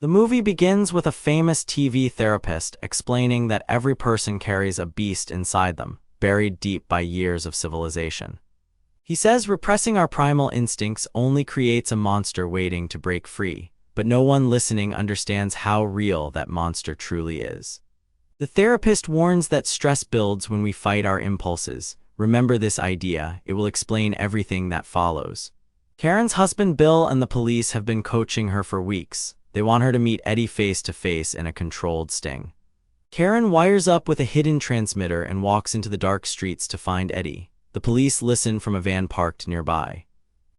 The movie begins with a famous TV therapist explaining that every person carries a beast inside them, buried deep by years of civilization. He says repressing our primal instincts only creates a monster waiting to break free, but no one listening understands how real that monster truly is. The therapist warns that stress builds when we fight our impulses. Remember this idea, it will explain everything that follows. Karen's husband Bill and the police have been coaching her for weeks. They want her to meet Eddie face to face in a controlled sting. Karen wires up with a hidden transmitter and walks into the dark streets to find Eddie. The police listen from a van parked nearby.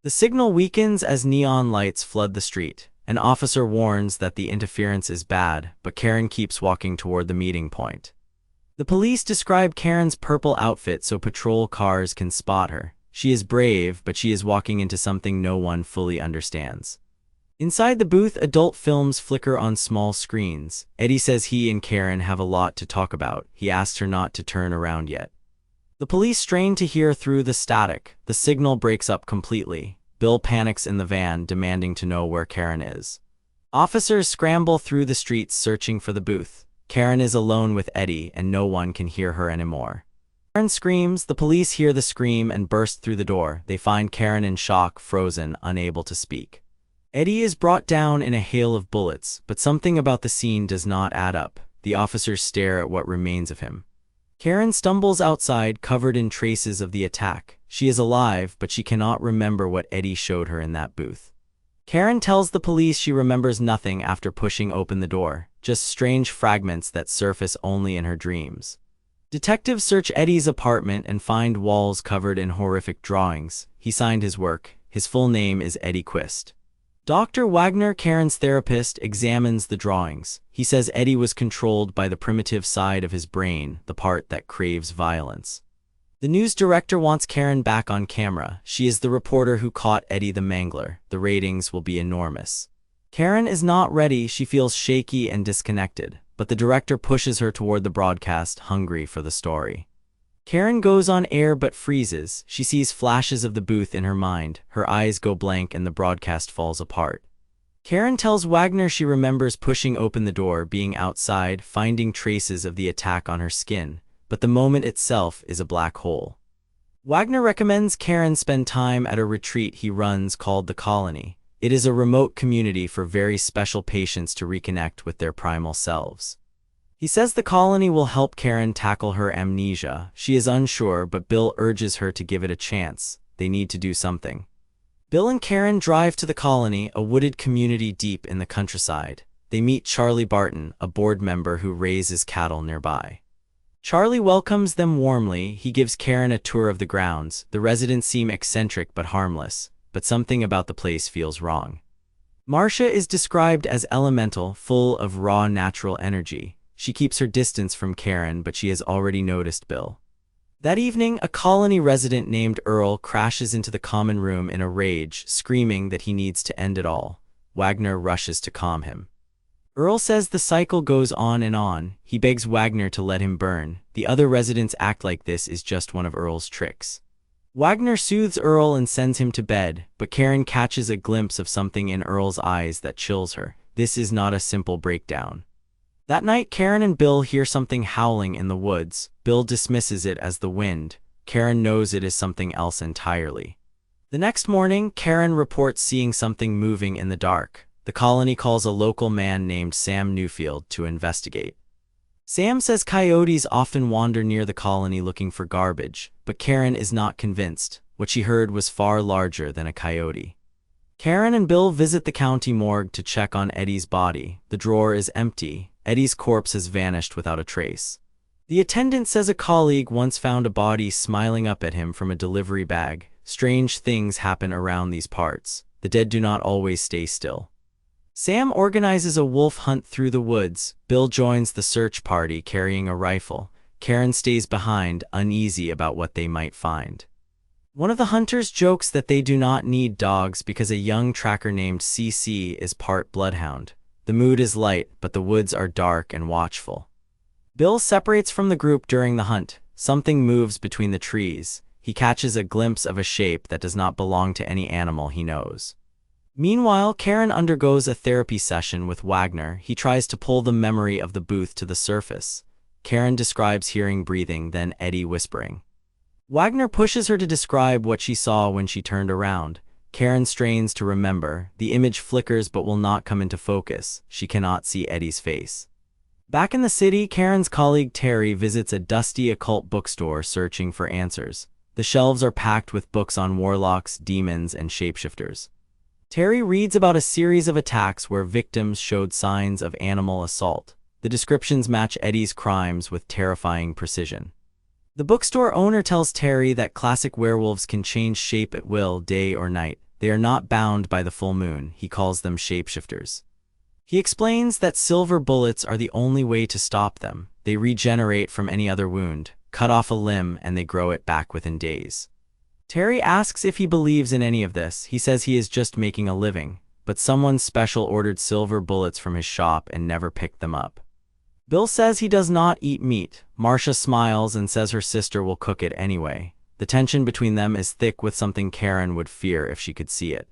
The signal weakens as neon lights flood the street. An officer warns that the interference is bad, but Karen keeps walking toward the meeting point. The police describe Karen's purple outfit so patrol cars can spot her. She is brave, but she is walking into something no one fully understands. Inside the booth, adult films flicker on small screens. Eddie says he and Karen have a lot to talk about. He asks her not to turn around yet. The police strain to hear through the static. The signal breaks up completely. Bill panics in the van, demanding to know where Karen is. Officers scramble through the streets searching for the booth. Karen is alone with Eddie, and no one can hear her anymore. Karen screams. The police hear the scream and burst through the door. They find Karen in shock, frozen, unable to speak. Eddie is brought down in a hail of bullets, but something about the scene does not add up. The officers stare at what remains of him. Karen stumbles outside, covered in traces of the attack. She is alive, but she cannot remember what Eddie showed her in that booth. Karen tells the police she remembers nothing after pushing open the door, just strange fragments that surface only in her dreams. Detectives search Eddie's apartment and find walls covered in horrific drawings. He signed his work. His full name is Eddie Quist. Dr. Wagner, Karen's therapist, examines the drawings. He says Eddie was controlled by the primitive side of his brain, the part that craves violence. The news director wants Karen back on camera. She is the reporter who caught Eddie the Mangler. The ratings will be enormous. Karen is not ready. She feels shaky and disconnected, but the director pushes her toward the broadcast, hungry for the story. Karen goes on air but freezes. She sees flashes of the booth in her mind. Her eyes go blank and the broadcast falls apart. Karen tells Wagner she remembers pushing open the door, being outside, finding traces of the attack on her skin, but the moment itself is a black hole. Wagner recommends Karen spend time at a retreat he runs called The Colony. It is a remote community for very special patients to reconnect with their primal selves. He says the colony will help Karen tackle her amnesia. She is unsure, but Bill urges her to give it a chance. They need to do something. Bill and Karen drive to the colony, a wooded community deep in the countryside. They meet Charlie Barton, a board member who raises cattle nearby. Charlie welcomes them warmly. He gives Karen a tour of the grounds. The residents seem eccentric but harmless, but something about the place feels wrong. Marcia is described as elemental, full of raw natural energy. She keeps her distance from Karen, but she has already noticed Bill. That evening, a colony resident named Earl crashes into the common room in a rage, screaming that he needs to end it all. Wagner rushes to calm him. Earl says the cycle goes on and on. He begs Wagner to let him burn. The other residents act like this is just one of Earl's tricks. Wagner soothes Earl and sends him to bed, but Karen catches a glimpse of something in Earl's eyes that chills her. This is not a simple breakdown. That night, Karen and Bill hear something howling in the woods. Bill dismisses it as the wind. Karen knows it is something else entirely. The next morning, Karen reports seeing something moving in the dark. The colony calls a local man named Sam Newfield to investigate. Sam says coyotes often wander near the colony looking for garbage, but Karen is not convinced. What she heard was far larger than a coyote. Karen and Bill visit the county morgue to check on Eddie's body. The drawer is empty. Eddie's corpse has vanished without a trace. The attendant says a colleague once found a body smiling up at him from a delivery bag. Strange things happen around these parts. The dead do not always stay still. Sam organizes a wolf hunt through the woods. Bill joins the search party carrying a rifle. Karen stays behind, uneasy about what they might find. One of the hunters jokes that they do not need dogs because a young tracker named CC is part bloodhound. The mood is light, but the woods are dark and watchful. Bill separates from the group during the hunt. Something moves between the trees. He catches a glimpse of a shape that does not belong to any animal he knows. Meanwhile, Karen undergoes a therapy session with Wagner. He tries to pull the memory of the booth to the surface. Karen describes hearing breathing, then Eddie whispering. Wagner pushes her to describe what she saw when she turned around. Karen strains to remember. The image flickers but will not come into focus. She cannot see Eddie's face. Back in the city, Karen's colleague Terry visits a dusty occult bookstore searching for answers. The shelves are packed with books on warlocks, demons, and shapeshifters. Terry reads about a series of attacks where victims showed signs of animal assault. The descriptions match Eddie's crimes with terrifying precision. The bookstore owner tells Terry that classic werewolves can change shape at will, day or night. They are not bound by the full moon. He calls them shapeshifters. He explains that silver bullets are the only way to stop them. They regenerate from any other wound, cut off a limb, and they grow it back within days. Terry asks if he believes in any of this. He says he is just making a living, but someone special ordered silver bullets from his shop and never picked them up. Bill says he does not eat meat. Marcia smiles and says her sister will cook it anyway. The tension between them is thick, with something Karen would fear if she could see it.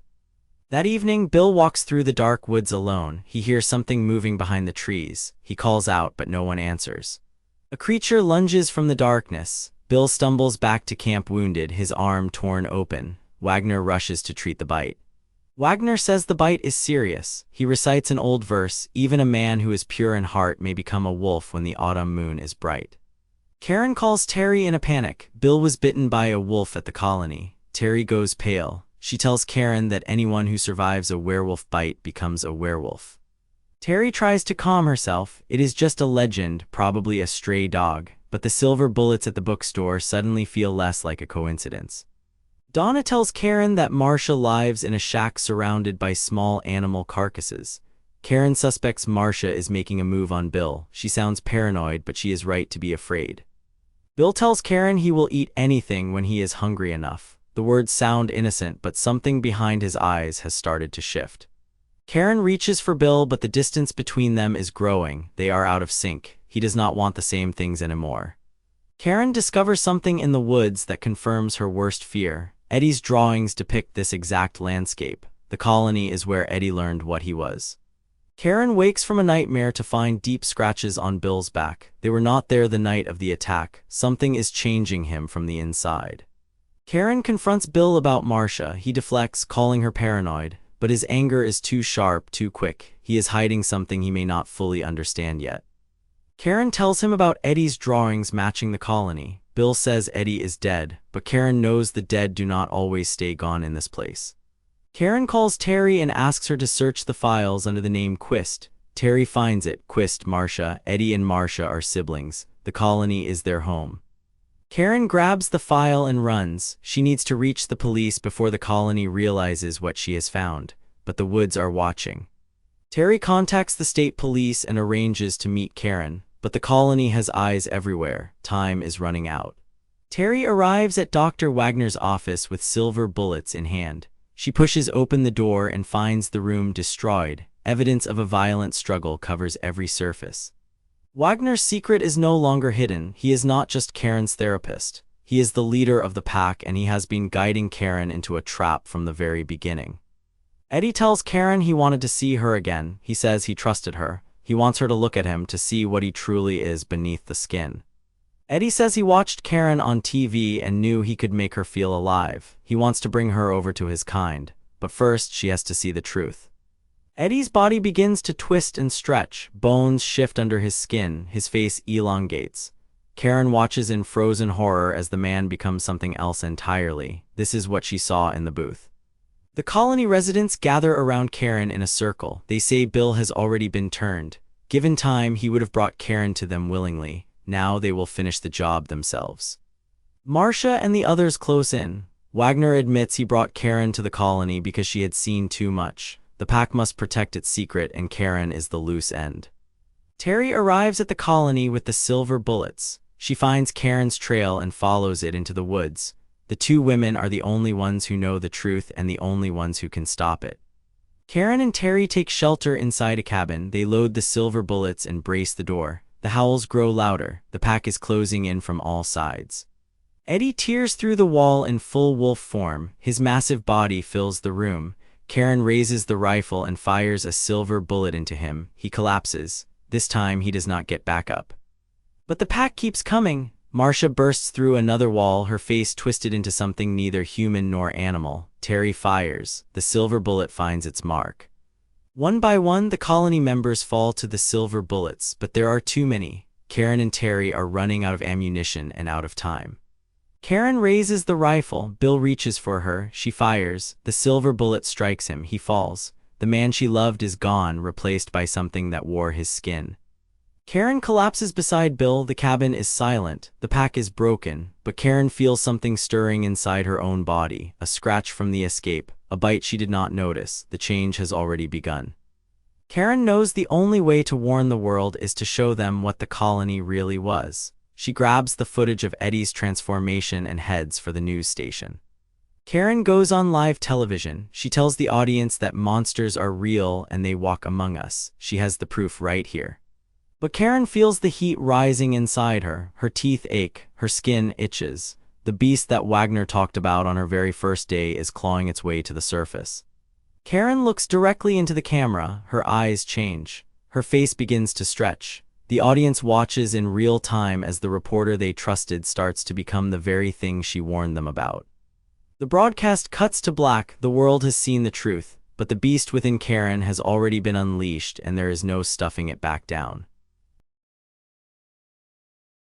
That evening, Bill walks through the dark woods alone. He hears something moving behind the trees. He calls out, but no one answers. A creature lunges from the darkness. Bill stumbles back to camp wounded, his arm torn open. Wagner rushes to treat the bite. Wagner says the bite is serious. He recites an old verse, even a man who is pure in heart may become a wolf when the autumn moon is bright. Karen calls Terry in a panic. Bill was bitten by a wolf at the colony. Terry goes pale. She tells Karen that anyone who survives a werewolf bite becomes a werewolf. Terry tries to calm herself. It is just a legend, probably a stray dog, but the silver bullets at the bookstore suddenly feel less like a coincidence. Donna tells Karen that Marcia lives in a shack surrounded by small animal carcasses. Karen suspects Marcia is making a move on Bill. She sounds paranoid, but she is right to be afraid. Bill tells Karen he will eat anything when he is hungry enough. The words sound innocent, but something behind his eyes has started to shift. Karen reaches for Bill, but the distance between them is growing. They are out of sync. He does not want the same things anymore. Karen discovers something in the woods that confirms her worst fear. Eddie's drawings depict this exact landscape. The colony is where Eddie learned what he was. Karen wakes from a nightmare to find deep scratches on Bill's back. They were not there the night of the attack. Something is changing him from the inside. Karen confronts Bill about Marcia. He deflects, calling her paranoid, but his anger is too sharp, too quick. He is hiding something he may not fully understand yet. Karen tells him about Eddie's drawings matching the colony. Bill says Eddie is dead, but Karen knows the dead do not always stay gone in this place. Karen calls Terry and asks her to search the files under the name Quist. Terry finds it. Quist, Marcia. Eddie and Marcia are siblings. The colony is their home. Karen grabs the file and runs. She needs to reach the police before the colony realizes what she has found, but the woods are watching. Terry contacts the state police and arranges to meet Karen, but the colony has eyes everywhere. Time is running out. Terry arrives at Dr. Wagner's office with silver bullets in hand. She pushes open the door and finds the room destroyed. Evidence of a violent struggle covers every surface. Wagner's secret is no longer hidden. He is not just Karen's therapist. He is the leader of the pack, and he has been guiding Karen into a trap from the very beginning. Eddie tells Karen he wanted to see her again. He says he trusted her. He wants her to look at him to see what he truly is beneath the skin. Eddie says he watched Karen on TV and knew he could make her feel alive. He wants to bring her over to his kind, but first she has to see the truth. Eddie's body begins to twist and stretch. Bones shift under his skin. His face elongates. Karen watches in frozen horror as the man becomes something else entirely. This is what she saw in the booth. The colony residents gather around Karen in a circle. They say Bill has already been turned. Given time, he would have brought Karen to them willingly. Now they will finish the job themselves. Marcia and the others close in. Wagner admits he brought Karen to the colony because she had seen too much. The pack must protect its secret, and Karen is the loose end. Terry arrives at the colony with the silver bullets. She finds Karen's trail and follows it into the woods. The two women are the only ones who know the truth and the only ones who can stop it. Karen and Terry take shelter inside a cabin. They load the silver bullets and brace the door. The howls grow louder. The pack is closing in from all sides. Eddie tears through the wall in full wolf form. His massive body fills the room. Karen raises the rifle and fires a silver bullet into him. He collapses. This time he does not get back up. But the pack keeps coming. Marcia bursts through another wall, her face twisted into something neither human nor animal. Terry fires. The silver bullet finds its mark. One by one, the colony members fall to the silver bullets, but there are too many. Karen and Terry are running out of ammunition and out of time. Karen raises the rifle. Bill reaches for her. She fires. The silver bullet strikes him. He falls. The man she loved is gone, replaced by something that wore his skin. Karen collapses beside Bill. The cabin is silent. The pack is broken, but Karen feels something stirring inside her own body. A scratch from the escape. A bite she did not notice. The change has already begun. Karen knows the only way to warn the world is to show them what the colony really was. She grabs the footage of Eddie's transformation and heads for the news station. Karen goes on live television. She tells the audience that monsters are real and they walk among us. She has the proof right here. But Karen feels the heat rising inside her. Her teeth ache. Her skin itches. The beast that Wagner talked about on her very first day is clawing its way to the surface. Karen looks directly into the camera. Her eyes change. Her face begins to stretch. The audience watches in real time as the reporter they trusted starts to become the very thing she warned them about. The broadcast cuts to black. The world has seen the truth, but the beast within Karen has already been unleashed and there is no stuffing it back down.